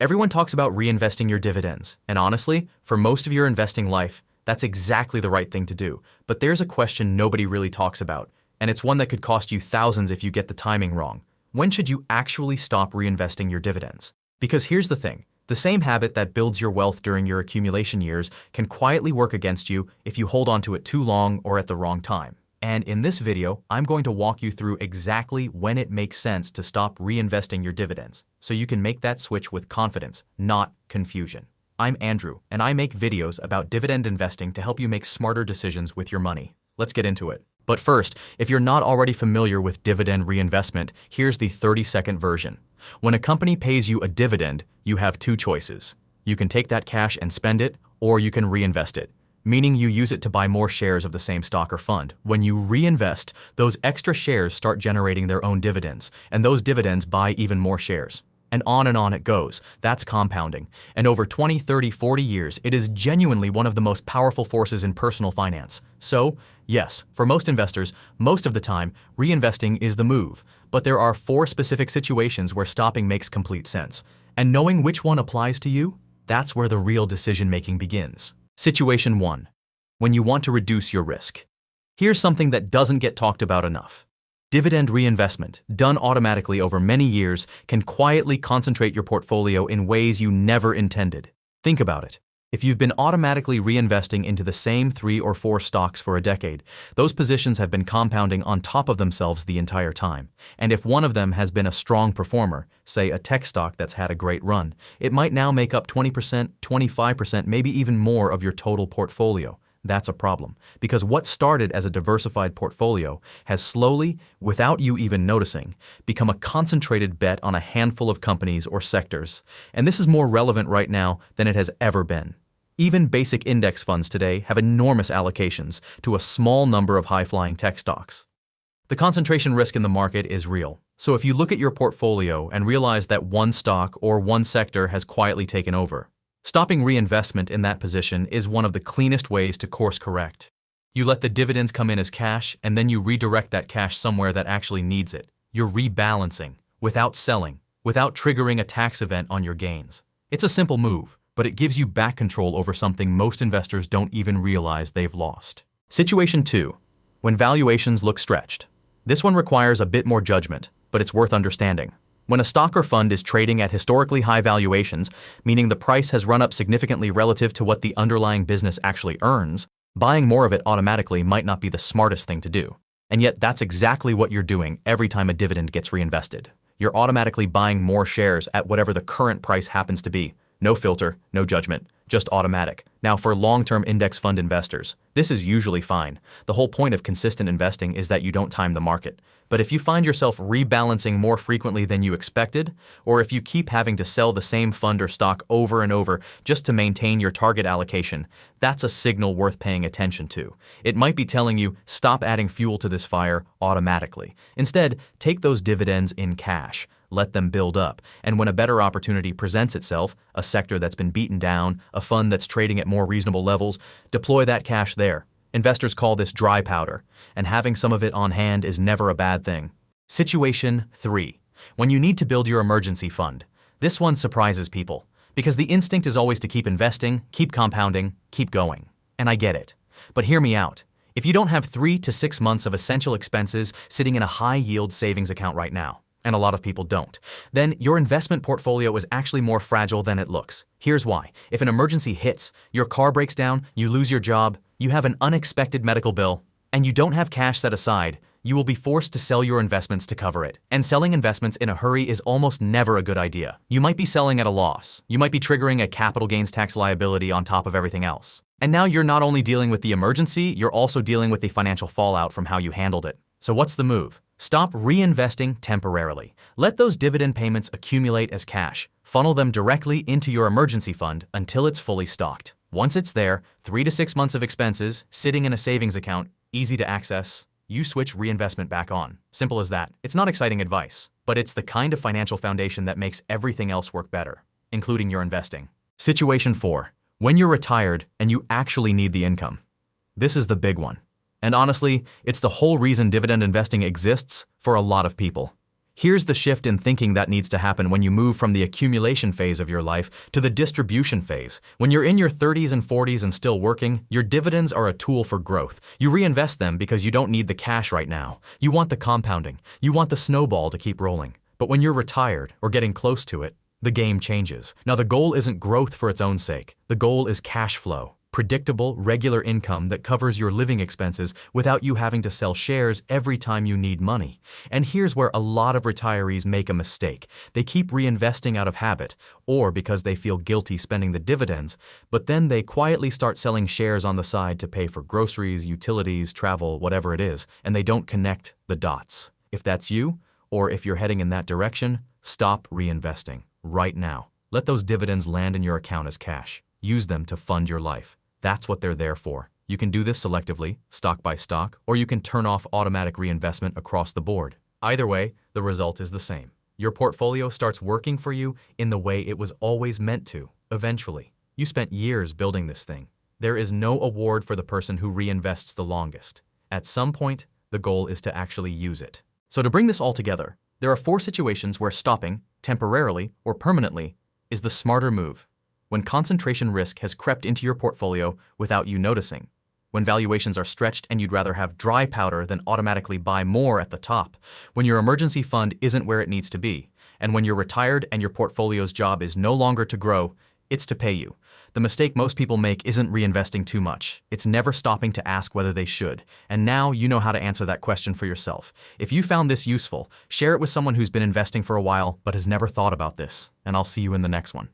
Everyone talks about reinvesting your dividends, and honestly, for most of your investing life, that's exactly the right thing to do. But there's a question nobody really talks about, and it's one that could cost you thousands if you get the timing wrong. When should you actually stop reinvesting your dividends? Because here's the thing, the same habit that builds your wealth during your accumulation years can quietly work against you if you hold on to it too long or at the wrong time. And in this video, I'm going to walk you through exactly when it makes sense to stop reinvesting your dividends, so you can make that switch with confidence, not confusion. I'm Andrew, and I make videos about dividend investing to help you make smarter decisions with your money. Let's get into it. But first, if you're not already familiar with dividend reinvestment, here's the 30-second version. When a company pays you a dividend, you have two choices. You can take that cash and spend it, or you can reinvest it, meaning you use it to buy more shares of the same stock or fund. When you reinvest, those extra shares start generating their own dividends, and those dividends buy even more shares. And on it goes. That's compounding. And over 20, 30, 40 years, it is genuinely one of the most powerful forces in personal finance. So, yes, for most investors, most of the time, reinvesting is the move. But there are 4 specific situations where stopping makes complete sense. And knowing which one applies to you, that's where the real decision-making begins. Situation 1. When you want to reduce your risk. Here's something that doesn't get talked about enough. Dividend reinvestment, done automatically over many years, can quietly concentrate your portfolio in ways you never intended. Think about it. If you've been automatically reinvesting into the same 3 or 4 stocks for a decade, those positions have been compounding on top of themselves the entire time. And if one of them has been a strong performer, say a tech stock that's had a great run, it might now make up 20%, 25%, maybe even more of your total portfolio. That's a problem, because what started as a diversified portfolio has slowly, without you even noticing, become a concentrated bet on a handful of companies or sectors. And this is more relevant right now than it has ever been. Even basic index funds today have enormous allocations to a small number of high-flying tech stocks. The concentration risk in the market is real. So if you look at your portfolio and realize that one stock or one sector has quietly taken over, stopping reinvestment in that position is one of the cleanest ways to course correct. You let the dividends come in as cash, and then you redirect that cash somewhere that actually needs it. You're rebalancing, without selling, without triggering a tax event on your gains. It's a simple move, but it gives you back control over something most investors don't even realize they've lost. Situation 2. When valuations look stretched. This one requires a bit more judgment, but it's worth understanding. When a stock or fund is trading at historically high valuations, meaning the price has run up significantly relative to what the underlying business actually earns, buying more of it automatically might not be the smartest thing to do. And yet that's exactly what you're doing every time a dividend gets reinvested. You're automatically buying more shares at whatever the current price happens to be. No filter, no judgment, just automatic. Now for long-term index fund investors, this is usually fine. The whole point of consistent investing is that you don't time the market. But if you find yourself rebalancing more frequently than you expected, or if you keep having to sell the same fund or stock over and over just to maintain your target allocation, that's a signal worth paying attention to. It might be telling you, stop adding fuel to this fire automatically. Instead, take those dividends in cash. Let them build up, and when a better opportunity presents itself, a sector that's been beaten down, a fund that's trading at more reasonable levels, deploy that cash there. Investors call this dry powder, and having some of it on hand is never a bad thing. Situation 3. When you need to build your emergency fund. This one surprises people, because the instinct is always to keep investing, keep compounding, keep going. And I get it. But hear me out. If you don't have 3 to 6 months of essential expenses sitting in a high-yield savings account right now, and a lot of people don't, then your investment portfolio is actually more fragile than it looks. Here's why. If an emergency hits, your car breaks down, you lose your job, you have an unexpected medical bill, and you don't have cash set aside, you will be forced to sell your investments to cover it. And selling investments in a hurry is almost never a good idea. You might be selling at a loss. You might be triggering a capital gains tax liability on top of everything else. And now you're not only dealing with the emergency, you're also dealing with the financial fallout from how you handled it. So what's the move? Stop reinvesting temporarily. Let those dividend payments accumulate as cash. Funnel them directly into your emergency fund until it's fully stocked. Once it's there, 3 to 6 months of expenses, sitting in a savings account, easy to access, you switch reinvestment back on. Simple as that. It's not exciting advice, but it's the kind of financial foundation that makes everything else work better, including your investing. Situation 4. When you're retired and you actually need the income. This is the big one. And honestly, it's the whole reason dividend investing exists for a lot of people. Here's the shift in thinking that needs to happen when you move from the accumulation phase of your life to the distribution phase. When you're in your 30s and 40s and still working, your dividends are a tool for growth. You reinvest them because you don't need the cash right now. You want the compounding. You want the snowball to keep rolling. But when you're retired or getting close to it, the game changes. Now, the goal isn't growth for its own sake. The goal is cash flow. Predictable, regular income that covers your living expenses without you having to sell shares every time you need money. And here's where a lot of retirees make a mistake. They keep reinvesting out of habit, or because they feel guilty spending the dividends, but then they quietly start selling shares on the side to pay for groceries, utilities, travel, whatever it is, and they don't connect the dots. If that's you, or if you're heading in that direction, stop reinvesting right now. Let those dividends land in your account as cash. Use them to fund your life. That's what they're there for. You can do this selectively, stock by stock, or you can turn off automatic reinvestment across the board. Either way, the result is the same. Your portfolio starts working for you in the way it was always meant to, eventually. You spent years building this thing. There is no award for the person who reinvests the longest. At some point, the goal is to actually use it. So to bring this all together, there are 4 situations where stopping, temporarily or permanently, is the smarter move. When concentration risk has crept into your portfolio without you noticing. When valuations are stretched and you'd rather have dry powder than automatically buy more at the top. When your emergency fund isn't where it needs to be. And when you're retired and your portfolio's job is no longer to grow, it's to pay you. The mistake most people make isn't reinvesting too much. It's never stopping to ask whether they should. And now you know how to answer that question for yourself. If you found this useful, share it with someone who's been investing for a while but has never thought about this. And I'll see you in the next one.